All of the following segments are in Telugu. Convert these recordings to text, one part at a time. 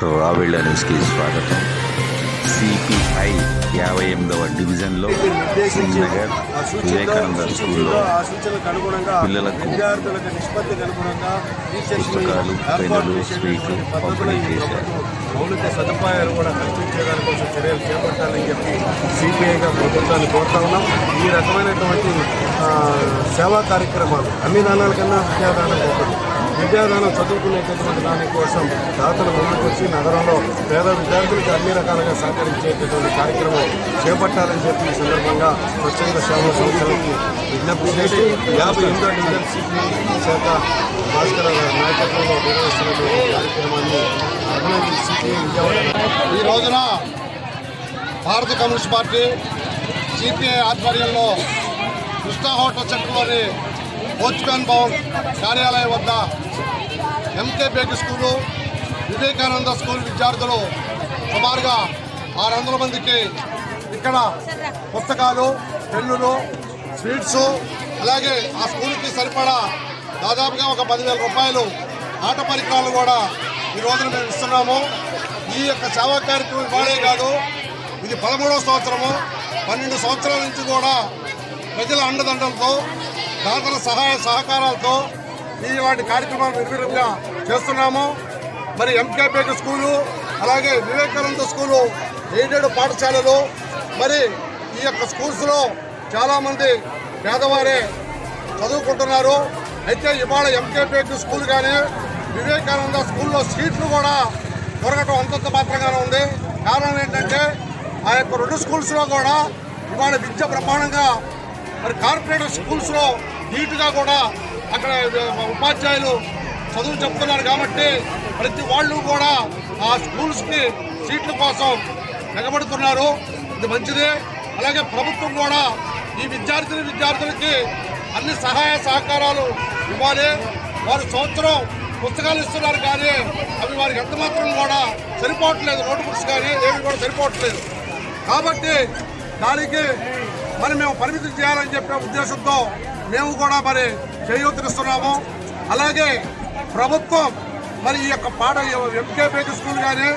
రావిళ్ళ న్యూస్కి స్వాగతం. సిపిఐ 58వ డివిజన్లో సింగనగర్ వివేకానంద స్కూల్లో పిల్లలకు పుస్తకాలు, పెన్నులు, స్వీట్లు పంపిణీ చేశారు. మౌలిక సదుపాయాలు కూడా కల్పించేదాని కోసం చర్యలు చేపట్టాలని చెప్పి సిపిఐగా ప్రభుత్వాన్ని కోరుతా ఉన్నాం. ఈ రకమైనటువంటి సేవా కార్యక్రమాలు అన్ని దానాల కన్నా విద్యాదానం ఒకటి. విద్యాదానం చదువుకునేటటువంటి దానికోసం దాతలు ముందుకొచ్చి నగరంలో పేద విద్యార్థులకు అన్ని రకాలుగా సహకరించేటటువంటి కార్యక్రమం చేపట్టాలని చెప్పి ఈ సందర్భంగా స్వచ్ఛంద సేవా సంస్థలకి విజ్ఞప్తి చేసి 58వ డివిజన్ సిపిఐ శాఖ భాస్కర్ నాయకత్వంలో నిర్వహిస్తున్నటువంటి కార్యక్రమాన్ని అభినందించి సిపిఐ విజయవాడ ఈ రోజున భారత కమ్యూనిస్ట్ పార్టీ సిపిఐ ఆధ్వర్యంలో కృష్ణా హోటల్ సెంటర్లోని పోర్చుగల్ భవన్ కార్యాలయం వద్ద MK bakery school, Vivekananda school విద్యార్థులు సుమారుగా 600 మందికి ఇక్కడ పుస్తకాలు, పెన్నులు, స్వీట్స్, అలాగే ఆ స్కూల్కి సరిపడా దాదాపుగా ఒక 10,000 రూపాయలు ఆట పరికరాలు కూడా ఈ రోజున మేము ఇస్తున్నాము. ఈ యొక్క సేవా కార్యక్రమం ఇవాళే కాదు, ఇది 13వ సంవత్సరము. 12 సంవత్సరాల నుంచి కూడా ప్రజల అండదండలతో, దాతల సహాయ సహకారాలతో ఇలాంటి కార్యక్రమాలు నిర్విఘ్నంగా చేస్తున్నాము. మరి ఎంకే బేకరీ స్కూలు, అలాగే వివేకానంద స్కూలు, ఎయిడెడ్ పాఠశాలలు, మరి ఈ యొక్క స్కూల్స్లో చాలామంది పేదవారే చదువుకుంటున్నారు. అయితే ఇవాళ ఎంకే బేకరీ స్కూల్ కానీ వివేకానంద స్కూల్లో సీట్లు కూడా దొరకటం అంతంత మాత్రంగానే ఉంది. కారణం ఏంటంటే ఆ యొక్క 2 స్కూల్స్లో కూడా ఇవాళ విద్య ప్రమాణంగా, మరి కార్పొరేట్ స్కూల్స్లో నీట్గా కూడా అక్కడ ఉపాధ్యాయులు చదువు చెప్తున్నారు కాబట్టి ప్రతి వాళ్ళు కూడా ఆ స్కూల్స్కి సీట్ల కోసం ఎగబడుతున్నారు. ఇది మంచిదే. అలాగే ప్రభుత్వం కూడా ఈ విద్యార్థులకి అన్ని సహాయ సహకారాలు ఇవ్వాలి. వారు సంవత్సరం పుస్తకాలు ఇస్తున్నారు కానీ అవి వారికి ఎంత మాత్రం కూడా సరిపోవట్లేదు. నోట్ బుక్స్ కానీ ఏమి కూడా సరిపోవట్లేదు. కాబట్టి దానికి మరి మేము పరిమితి చేయాలని చెప్పే ఉద్దేశంతో మేము కూడా మరి చేయూతనిస్తున్నాము. అలాగే ప్రభుత్వం మరి ఈ యొక్క ఎంకే బేకరీ స్కూల్ కానీ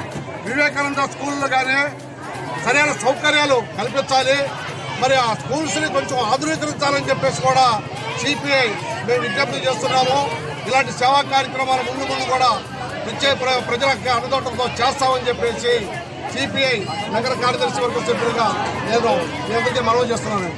వివేకానంద స్కూల్లో కానీ సరైన సౌకర్యాలు కల్పించాలి. మరి ఆ స్కూల్స్ని కొంచెం ఆధునీకరించాలని చెప్పేసి కూడా సిపిఐ మేము విజ్ఞప్తి చేస్తున్నాము. ఇలాంటి సేవా కార్యక్రమాలు ముందు కూడా ఇచ్చే ప్రజలకు అనుదోటంతో చేస్తామని చెప్పేసి సిపిఐ నగర కార్యదర్శి వర్గ సభ్యులుగా నేను మీ అందరికీ మనవి చేస్తున్నాను.